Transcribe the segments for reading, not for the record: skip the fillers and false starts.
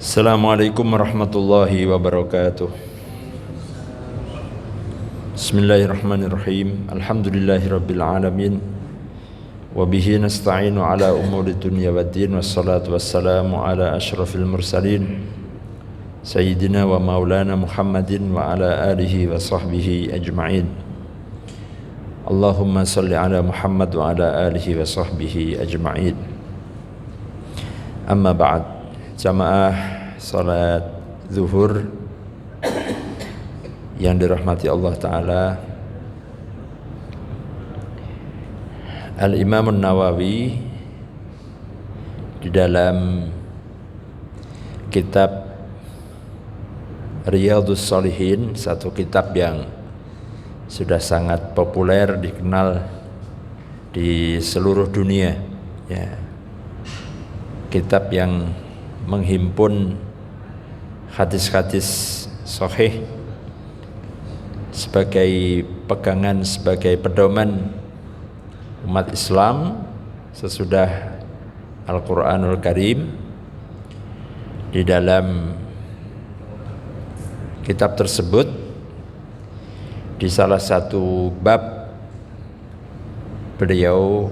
Assalamualaikum warahmatullahi wabarakatuh. Bismillahirrahmanirrahim. Alhamdulillahirabbil alamin. Wa bihi nasta'inu ala umuri dunya waddin, wassalatu wassalamu ala asyrafil mursalin sayyidina wa maulana Muhammadin wa ala alihi wa sahbihi ajma'in. Allahumma salli ala Muhammad wa ala alihi wa sahbihi ajma'in. Amma ba'd. Jamaah salat zuhur yang dirahmati Allah Ta'ala, Al-Imam Nawawi di dalam kitab Riyadhus Shalihin, satu kitab yang sudah sangat populer, dikenal di seluruh dunia, ya. Kitab yang menghimpun hadis-hadis sahih sebagai pegangan, sebagai pedoman umat Islam sesudah Al-Quranul Karim. Di dalam kitab tersebut, di salah satu bab, beliau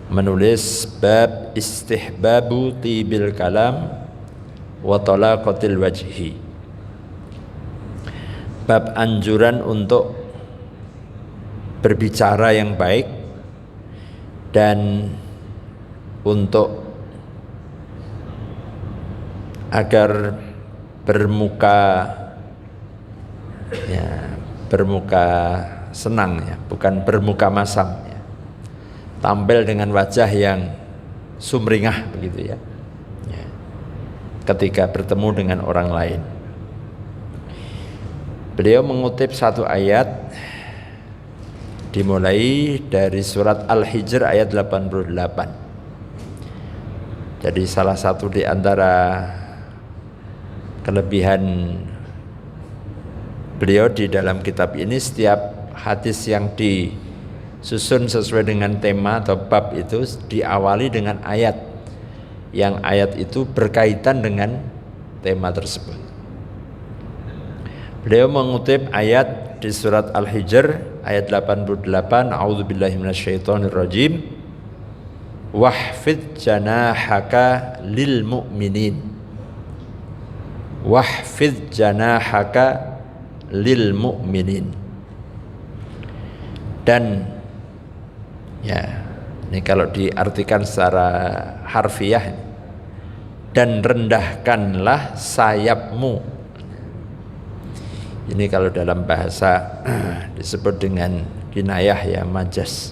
menulis bab istihbabu tibil kalam wa talaqatil wajhi, bab anjuran untuk berbicara yang baik dan untuk agar bermuka senang, ya, bukan bermuka masam, ya. Tampil dengan wajah yang sumringah begitu, ya, ketika bertemu dengan orang lain. Beliau mengutip satu ayat dimulai dari surat Al-Hijr ayat 88. Jadi salah satu di antara kelebihan beliau di dalam kitab ini, setiap hadis yang disusun sesuai dengan tema atau bab itu diawali dengan ayat, yang ayat itu berkaitan dengan tema tersebut. Beliau mengutip ayat di surat Al-Hijr ayat 88, a'udzubillahi minasyaitonirrajim, wahfidz janahaka lil mu'minin, wahfidz janahaka lil mu'minin. Dan ya, ini kalau diartikan secara harfiah, dan rendahkanlah sayapmu. Ini kalau dalam bahasa disebut dengan kinayah, ya, majas.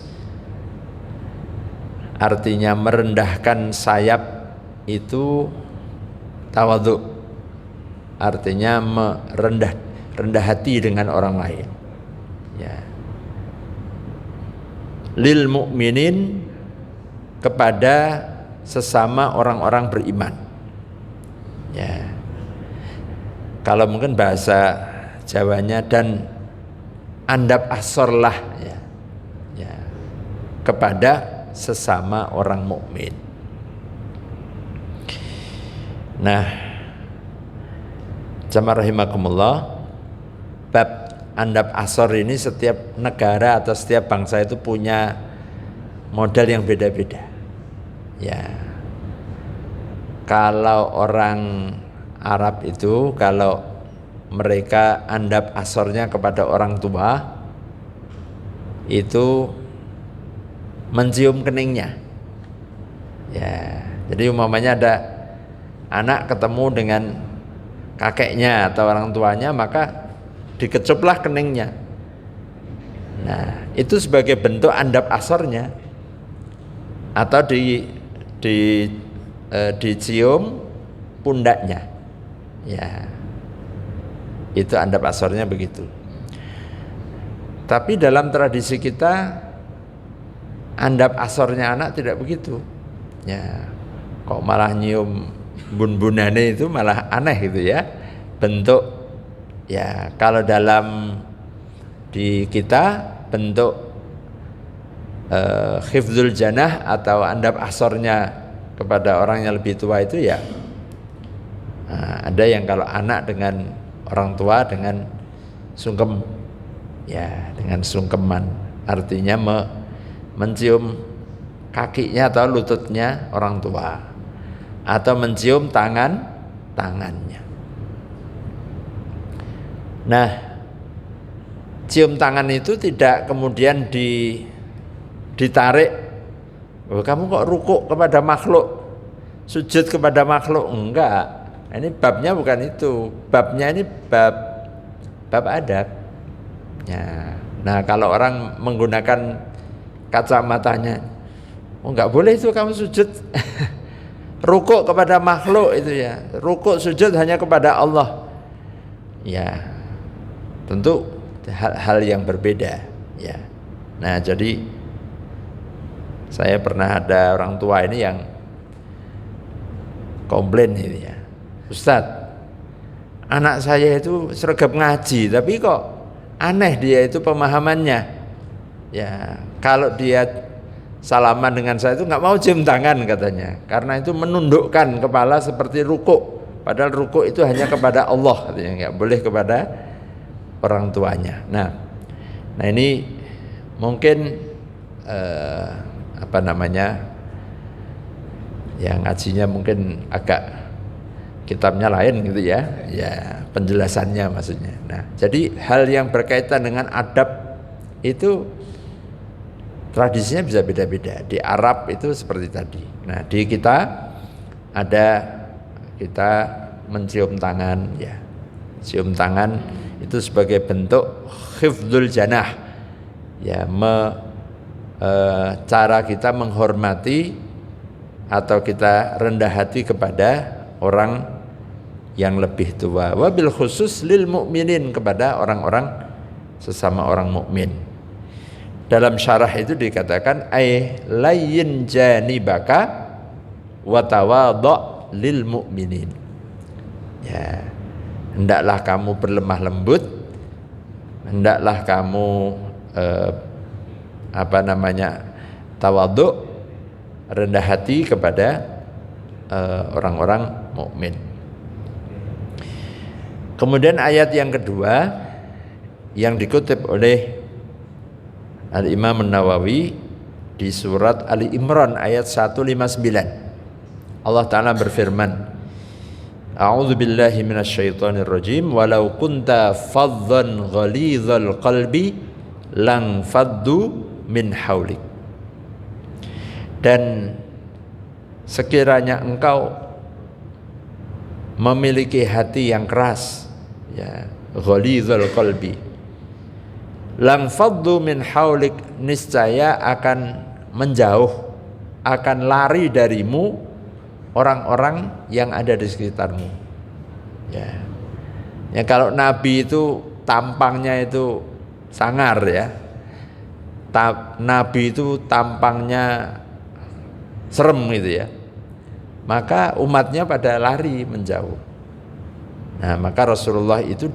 Artinya merendahkan sayap itu tawadhu, artinya rendah hati dengan orang lain, ya. Lil mu'minin, kepada sesama orang-orang beriman, ya. Kalau mungkin bahasa Jawanya, dan andap asorlah, ya, ya, kepada sesama orang mukmin. Nah, jamaah rahimakumullah, bab andap asor ini setiap negara atau setiap bangsa itu punya model yang beda-beda, ya. Kalau orang Arab itu, kalau mereka andap asornya kepada orang tua, itu mencium keningnya, ya. Jadi umpamanya ada anak ketemu dengan kakeknya atau orang tuanya, maka dikecuplah keningnya. Nah, itu sebagai bentuk andap asornya. Atau dicium pundaknya, ya. Itu andap asornya begitu. Tapi dalam tradisi kita, andap asornya anak tidak begitu, ya. Kok malah nyium bun-bunane, itu malah aneh gitu, ya. Bentuk, ya, kalau dalam di kita bentuk hifdzul janah atau andap asornya kepada orang yang lebih tua itu, ya, Ada yang kalau anak dengan orang tua dengan sungkem, ya dengan sungkeman, artinya mencium kakinya atau lututnya orang tua, atau mencium tangannya. Nah, cium tangan itu tidak kemudian ditarik, oh, kamu kok rukuk kepada makhluk, sujud kepada makhluk, enggak. Ini babnya bukan itu, babnya ini bab adab. Ya. Nah, kalau orang menggunakan kacamatanya, oh enggak boleh itu kamu sujud rukuk kepada makhluk itu ya, rukuk sujud hanya kepada Allah. Ya, tentu hal yang berbeda ya. Nah, jadi saya pernah ada orang tua ini yang komplain ini ya, Ustadz, anak saya itu sergap ngaji tapi kok aneh dia itu pemahamannya. Ya, kalau dia salaman dengan saya itu nggak mau cium tangan katanya, karena itu menundukkan kepala seperti rukuk, padahal rukuk itu hanya kepada Allah katanya, nggak boleh kepada orang tuanya. Nah ini mungkin yang ngajinya mungkin agak kitabnya lain gitu ya, penjelasannya maksudnya. Nah, jadi hal yang berkaitan dengan adab itu tradisinya bisa beda-beda. Di Arab itu seperti tadi. Nah, di kita mencium tangan ya. Cium tangan itu sebagai bentuk khifdul janah. Ya, cara kita menghormati atau kita rendah hati kepada orang yang lebih tua, wabil khusus lil mukminin, kepada orang-orang sesama orang mukmin. Dalam syarah itu dikatakan ay layyin janibaka wa tawadhu lil mukminin. Ya, hendaklah kamu berlemah lembut, hendaklah kamu tawadhu, rendah hati kepada orang-orang mukmin. Kemudian ayat yang kedua yang dikutip oleh Al-Imam An-Nawawi di surat Ali Imran ayat 159. Allah Ta'ala berfirman, A'udzu billahi minasyaitonir rajim, walau kunta faddan ghalidhal qalbi lang faddu min haulik. Dan sekiranya engkau memiliki hati yang keras, ya, ghalidhul qalbi, lang faddu min haulik, niscaya akan menjauh, akan lari darimu orang-orang yang ada di sekitarmu. Ya, kalau Nabi itu tampangnya itu sangar ya, Nabi itu tampangnya serem gitu ya, maka umatnya pada lari menjauh. Nah, maka Rasulullah itu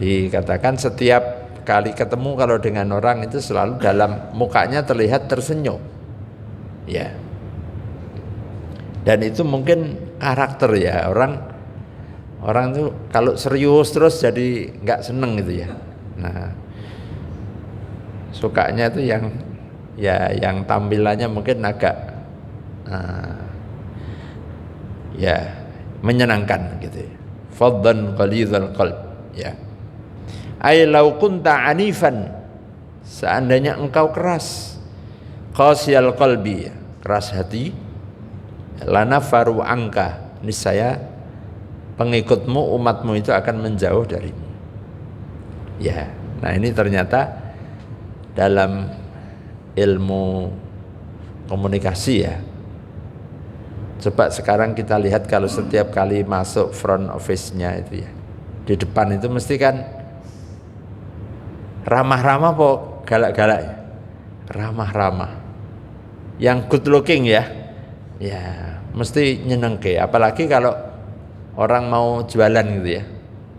dikatakan setiap kali ketemu kalau dengan orang itu selalu dalam mukanya terlihat tersenyum. Ya. Dan itu mungkin karakter ya, orang itu kalau serius terus jadi nggak seneng gitu ya. Nah, sukanya itu yang tampilannya mungkin agak menyenangkan gitu ya. Faddan ghalidhal qalb, ya. Ai law kunta anifan, seandainya engkau keras, qasyal qalbi, keras hati, lanafaru angka, niscaya pengikutmu, umatmu itu akan menjauh darimu. Ya, nah ini ternyata dalam ilmu komunikasi ya. Coba sekarang kita lihat kalau setiap kali masuk front office-nya itu ya, di depan itu mesti kan ramah-ramah kok, galak-galak ya, ramah-ramah, yang good looking ya, mesti nyenengke. Apalagi kalau orang mau jualan gitu ya,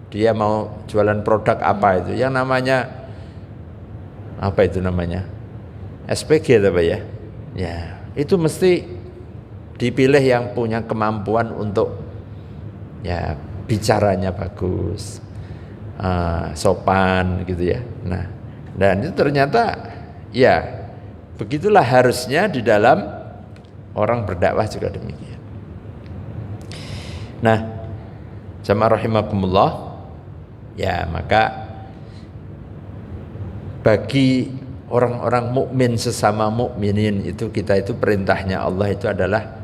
dia mau jualan produk apa itu, yang namanya apa itu namanya, SPG apa ya, itu mesti dipilih yang punya kemampuan untuk ya bicaranya bagus, sopan gitu ya. Nah, dan itu ternyata ya begitulah harusnya di dalam orang berdakwah juga demikian. Nah, jamaah rahimakumullah, ya maka bagi orang-orang mukmin sesama mukminin itu kita itu perintahnya Allah itu adalah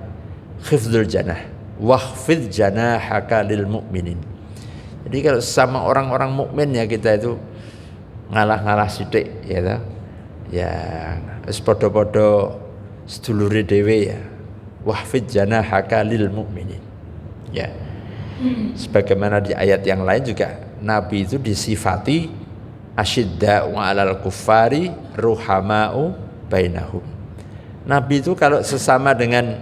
khifdzul janah, wakhfidz janahaka lil mukminin. Jadi kalau sama orang-orang mukmin ya kita itu ngalah-ngalah sithik ya toh. Ya wis padha-padha sedulure dhewe ya. Wakhfidz janahaka lil mukminin. Ya. Sebagaimana di ayat yang lain juga Nabi itu disifati asyidda'u 'alal kuffari ruhama'u bainahum. Nabi itu kalau sesama dengan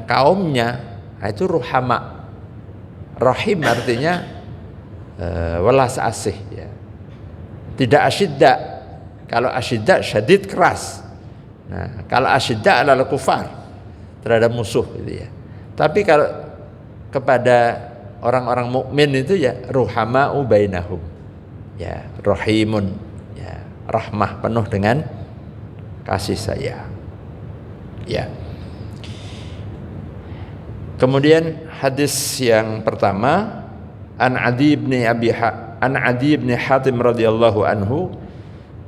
kaumnya itu ruhama. Rahim artinya welas asih ya. Tidak asyidda. Kalau asyidda syadid keras. Nah, kalau asyidda adalah kufar terhadap musuh gitu ya. Tapi kalau kepada orang-orang mukmin itu ya ruhama'u bainahum. Ya, rahimun ya, rahmah penuh dengan kasih sayang. Ya. Kemudian hadis yang pertama an Adi bin Hatim radhiyallahu anhu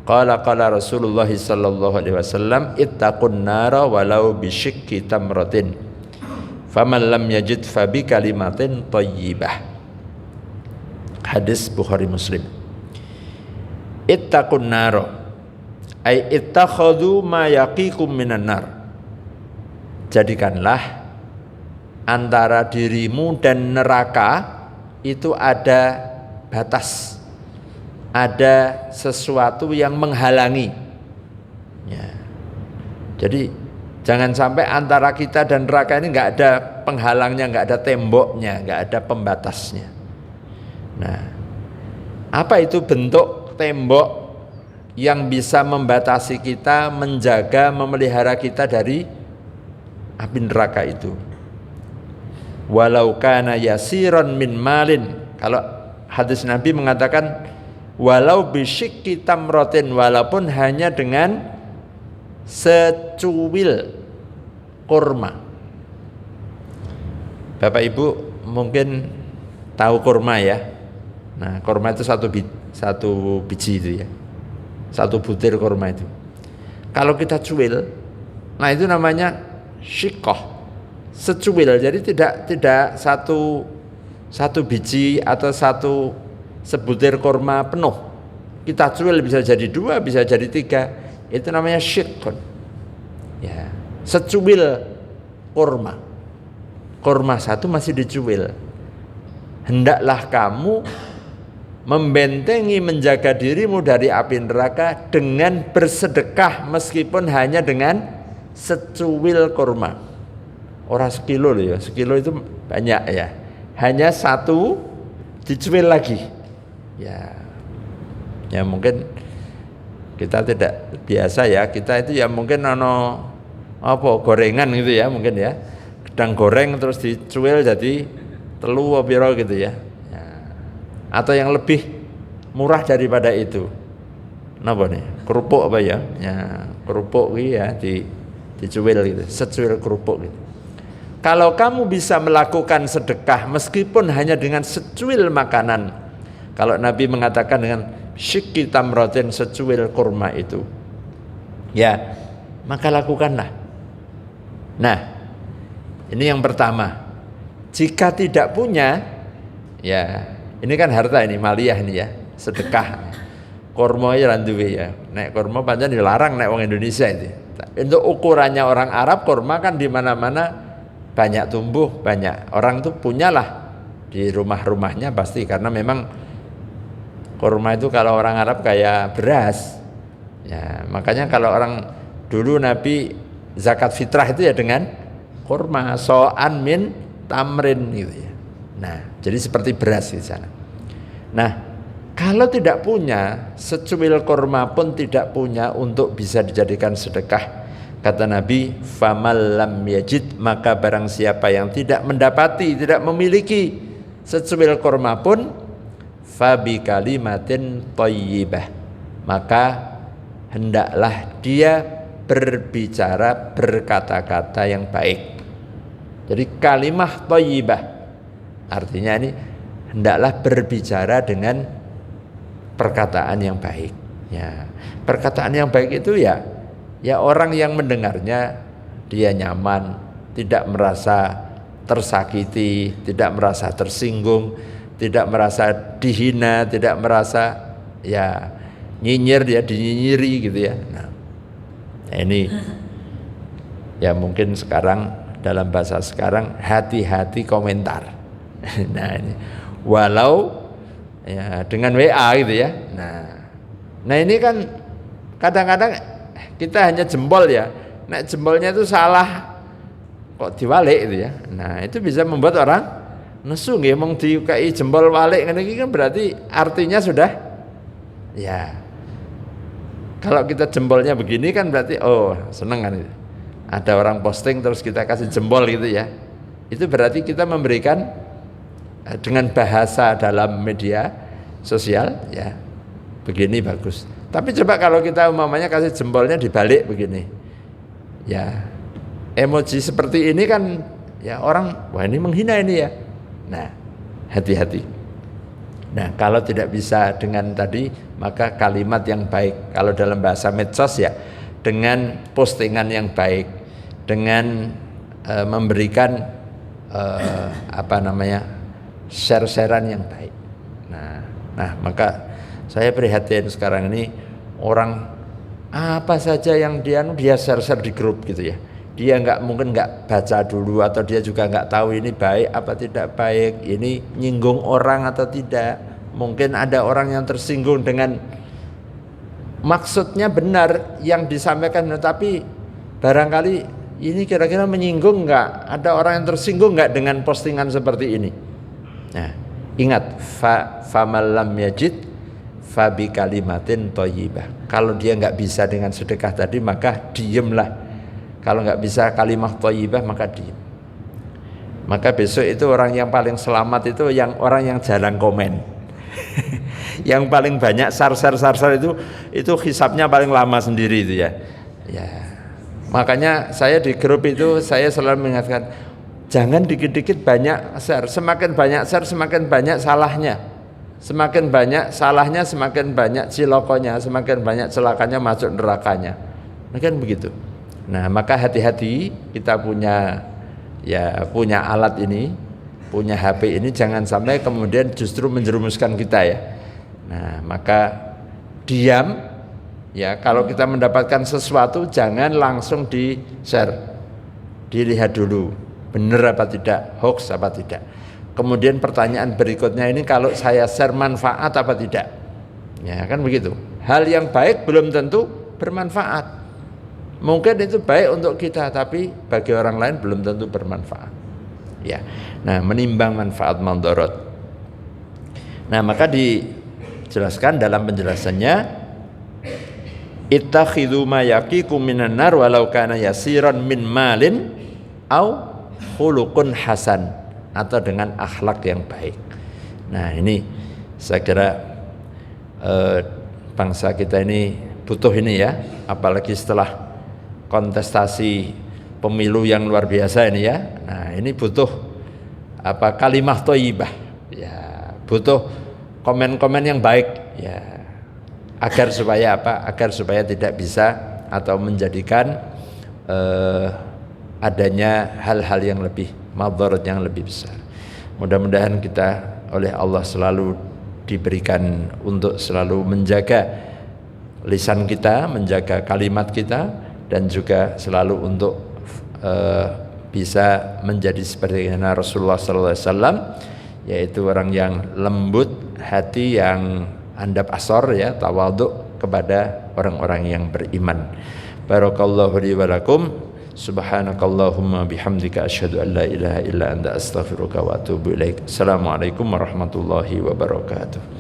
qala Rasulullah sallallahu alaihi wasallam ittaqun nara walau bisyikki tamratin faman lam yajid fa bi kalimatin thayyibah. Hadis Bukhari Muslim. Ittaqun nara ay ittakhadhu ma yaqikum minan nar. Jadikanlah antara dirimu dan neraka itu ada batas, ada sesuatu yang menghalangi ya. Jadi jangan sampai antara kita dan neraka ini nggak ada penghalangnya, nggak ada temboknya, nggak ada pembatasnya. Nah, apa itu bentuk tembok yang bisa membatasi kita, menjaga, memelihara kita dari api neraka itu? Walau kana yasiran min malin. Kalau hadis Nabi mengatakan walau bisyikki tamratin, walaupun hanya dengan secuil kurma. Bapak Ibu mungkin tahu kurma ya. Nah, kurma itu satu biji itu ya. Satu butir kurma itu. Kalau kita cuil, nah itu namanya syikoh. Secuil, jadi tidak satu biji atau sebutir kurma penuh. Kita cuil bisa jadi 2, bisa jadi 3. Itu namanya syikon. Ya, secuil kurma. Kurma satu masih dicuil. Hendaklah kamu membentengi, menjaga dirimu dari api neraka dengan bersedekah meskipun hanya dengan secuil kurma. Orang sekilo loh ya, sekilo itu banyak ya. Hanya satu dicuil lagi. Ya mungkin kita tidak biasa ya. Kita itu ya mungkin gorengan gitu ya mungkin ya. Gedang goreng terus dicuil jadi telu piro gitu ya. Atau yang lebih murah daripada itu. Napa nih? Kerupuk apa ya? Ya kerupuk ya dicuil gitu, secuil kerupuk gitu. Kalau kamu bisa melakukan sedekah meskipun hanya dengan secuil makanan, kalau Nabi mengatakan dengan syikki tamratin, secuil kurma itu, ya maka lakukanlah. Nah, ini yang pertama. Jika tidak punya, ya ini kan harta ini, maliyah ini ya, sedekah. Kurma ya randuwe ya. Nek kurma pancen dilarang nek wong Indonesia itu. Untuk ukurannya orang Arab, kurma kan di mana-mana banyak tumbuh, banyak orang tuh punyalah di rumah-rumahnya pasti, karena memang kurma itu kalau orang Arab kayak beras ya. Makanya kalau orang dulu Nabi zakat fitrah itu ya dengan kurma, so'an min tamrin gitu ya. Nah, jadi seperti beras di sana. Nah, kalau tidak punya, secuil kurma pun tidak punya untuk bisa dijadikan sedekah, Kata Nabi, famal lam yajid, maka barang siapa yang tidak mendapati, tidak memiliki secuil kurma pun, fabi kalimatin thayyibah, maka hendaklah dia berbicara, berkata-kata yang baik. Jadi kalimah thayyibah artinya ini hendaklah berbicara dengan perkataan yang baik. Ya, perkataan yang baik itu ya orang yang mendengarnya dia nyaman, tidak merasa tersakiti, tidak merasa tersinggung, tidak merasa dihina, tidak merasa ya nyinyir, dia dinyinyiri gitu ya. Nah, ini ya mungkin sekarang dalam bahasa sekarang hati-hati komentar. Nah ini walau ya dengan WA gitu ya. Nah ini kan kadang-kadang kita hanya jempol ya. Nah jempolnya itu salah kok diwalik gitu ya. Nah itu bisa membuat orang nesu nggih, mong dikai jempol walik ngene iki kan berarti artinya sudah ya. Kalau kita jempolnya begini kan berarti oh seneng kan gitu. Ada orang posting terus kita kasih jempol gitu ya. Itu berarti kita memberikan dengan bahasa dalam media sosial ya. Begini bagus. Tapi coba kalau kita umpamanya kasih jempolnya dibalik begini. Ya. Emoji seperti ini kan ya orang wah ini menghina ini ya. Nah, hati-hati. Nah, kalau tidak bisa dengan tadi maka kalimat yang baik. Kalau dalam bahasa medsos ya dengan postingan yang baik, dengan memberikan share-sharean yang baik. Nah, maka saya prihatin sekarang ini orang apa saja yang dia share-share di grup gitu ya. Dia mungkin nggak baca dulu atau dia juga nggak tahu ini baik apa tidak baik, ini nyinggung orang atau tidak. Mungkin ada orang yang tersinggung dengan maksudnya benar yang disampaikan, tapi barangkali ini kira-kira menyinggung nggak? Ada orang yang tersinggung nggak dengan postingan seperti ini? Nah, ingat famal lam yajid fabi kalimatin thayyibah. Kalau dia nggak bisa dengan sedekah tadi maka diemlah. Kalau nggak bisa kalimah thayyibah maka diem. Maka besok itu orang yang paling selamat itu orang yang jarang komen. Yang paling banyak sar-sar itu hisapnya paling lama sendiri itu ya. Ya. Makanya saya di grup itu saya selalu mengingatkan jangan dikit-dikit banyak share. Semakin banyak share semakin banyak salahnya. Semakin banyak salahnya semakin banyak cilokonya, semakin banyak celakanya masuk nerakanya. Nah kan begitu. Nah, maka hati-hati kita punya alat ini, punya HP ini jangan sampai kemudian justru menjerumuskan kita ya. Nah, maka diam ya, kalau kita mendapatkan sesuatu jangan langsung di-share. Dilihat dulu benar apa tidak, hoax apa tidak. Kemudian pertanyaan berikutnya ini kalau saya share manfaat apa tidak. Ya, kan begitu. Hal yang baik belum tentu bermanfaat. Mungkin itu baik untuk kita, tapi bagi orang lain belum tentu bermanfaat. Ya, nah menimbang manfaat mandorot. Nah maka dijelaskan dalam penjelasannya, ittakhidhu ma yaqikum minan nar walau kana yasiran min malin au khuluqun hasan, atau dengan akhlak yang baik. Nah ini saya kira bangsa kita ini butuh ini ya, apalagi setelah kontestasi pemilu yang luar biasa ini ya. Nah, ini butuh kalimah thayyibah. Ya, butuh komen-komen yang baik ya. Agar supaya tidak bisa atau menjadikan adanya hal-hal yang lebih madharat yang lebih besar. Mudah-mudahan kita oleh Allah selalu diberikan untuk selalu menjaga lisan kita, menjaga kalimat kita, dan juga selalu untuk bisa menjadi seperti Rasulullah SAW, yaitu orang yang lembut hati, yang andap asor ya, tawadhu kepada orang-orang yang beriman. Barakallahu li wa lakum, subhanakallahumma bihamdika asyhadu an la ilaha illa anta astaghfiruka wa atubu ilaik. Assalamualaikum warahmatullahi wabarakatuh.